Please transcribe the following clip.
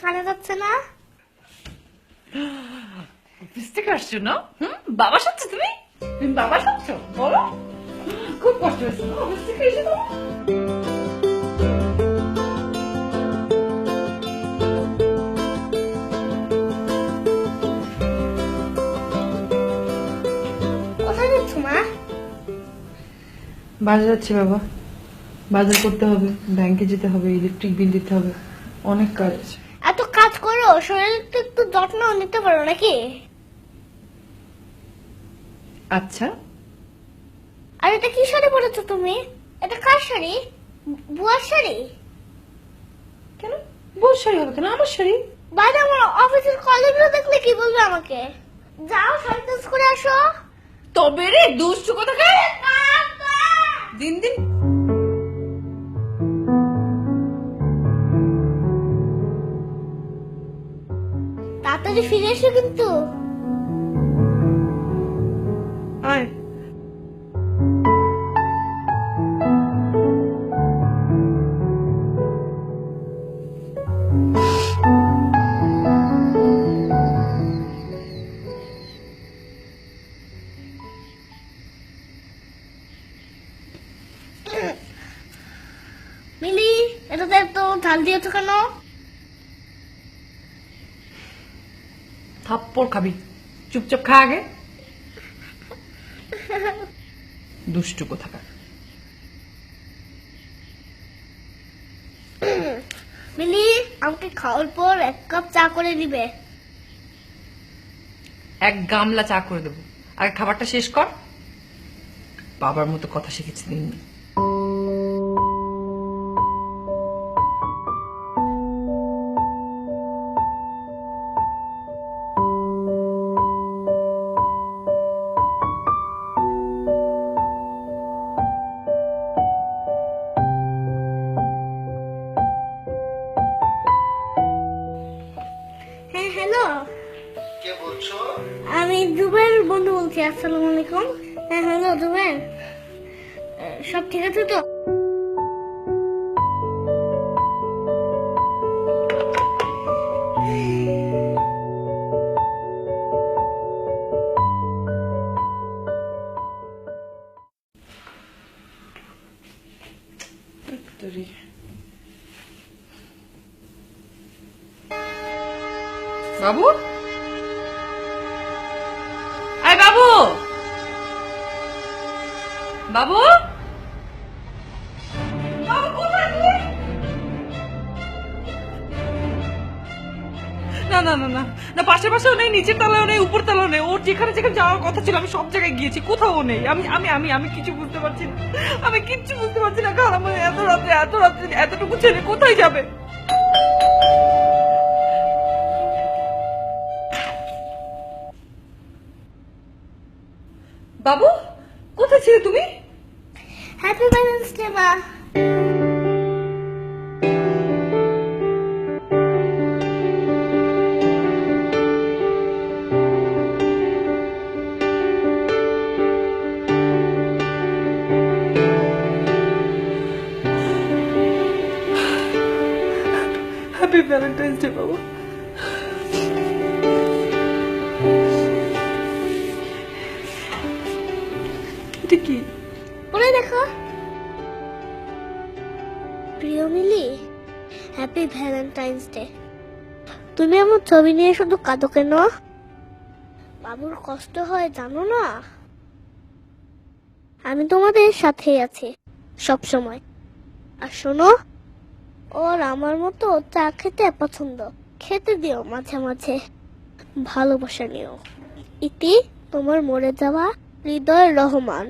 কানে যাচ্ছে না? বুঝতে পারছো না? বাবা সাচ্ছ তুমি বাবা সাচ্ছ বলো, খুব কষ্ট হয়েছে না অফিস থেকে এসে তোমার? কোথায় যাচ্ছ মা? বাজার যাচ্ছি বাবা, বাজার করতে হবে, ব্যাংকে যেতে হবে, ইলেকট্রিক বিল দিতে হবে, অনেক কাজ আছে। এত কাজ করো, শরীরটা একটু যত্ন নিতে পারো নাকি? আচ্ছা, আর এটা কি শাড়ি পরেছো তুমি? এটা কার শাড়ি? বুয়ার শাড়ি? কেন বউর শাড়ি হবে কেন? আমার শাড়ি। বাইরে আমার অফিসের কলিগরা দেখলে কি বলবে আমাকে? যাও শাড়ি চেঞ্জ করে আসো। তবে রে দুষ্টু কোথাকার, দিন দিন তাড়াতাড়ি ফিরে এসো কিন্তু। আয়। মিলি, এটাতে এত ঝাল দিয়েছো কেন? থাপ্পড় খাবি, চুপচাপ খা আগে। দুষ্টু কোথাকার। মিলি, আমাকে খাওয়ার পর 1 কাপ চা করে দিবে। এক গামলা চা করে দেবো, আগে খাবারটা শেষ কর। বাবার মতো কথা শিখেছি দিন। হ্যাঁ হ্যালো, কে বলছো? আমি জুবের বন্ধু বলছি। আসসালামু আলাইকুম। হ্যাঁ হ্যালো জুবের, সব ঠিক আছে তো? বাবু, আয় বাবু, বাবু, বাবু কোথায় তুই? না না না না না, পাশের পাশেও নেই, নিচের তলাও নেই, উপর তলাও নেই। ওর যেখানে যেখানে যাওয়ার কথা ছিল আমি সব জায়গায় গিয়েছি, কোথাও নেই। আমি আমি আমি আমি কিছু বুঝতে পারছি না, আমি কিচ্ছু বুঝতে পারছি না। খারাপ, এত রাত্রে এতটুকু ছেলে কোথায় যাবে? বাবু, কোথায় ছিলে তুমি? হ্যাপি ভ্যালেন্টাইন্স ডে মা। হ্যাপি ভ্যালেন্টাইন্স ডে বাবু। এটা কি? পরে দেখো। প্রিয় মিলি, হ্যাপি ভ্যালেন্টাইন্স ডে। তুমি আমার ছবি নিয়ে শুধু কাঁদো কেন? বাবুর কষ্ট হয় জানো না? আমি তোমাদের সাথেই আছি সব সময়। আর শোনো, ওর আমার মতো চা খেতে পছন্দ, খেতে দিও মাঝে মাঝে, ভালোবাসা নিও। ইতি, তোমার মরে যাওয়া হৃদয় রহমান।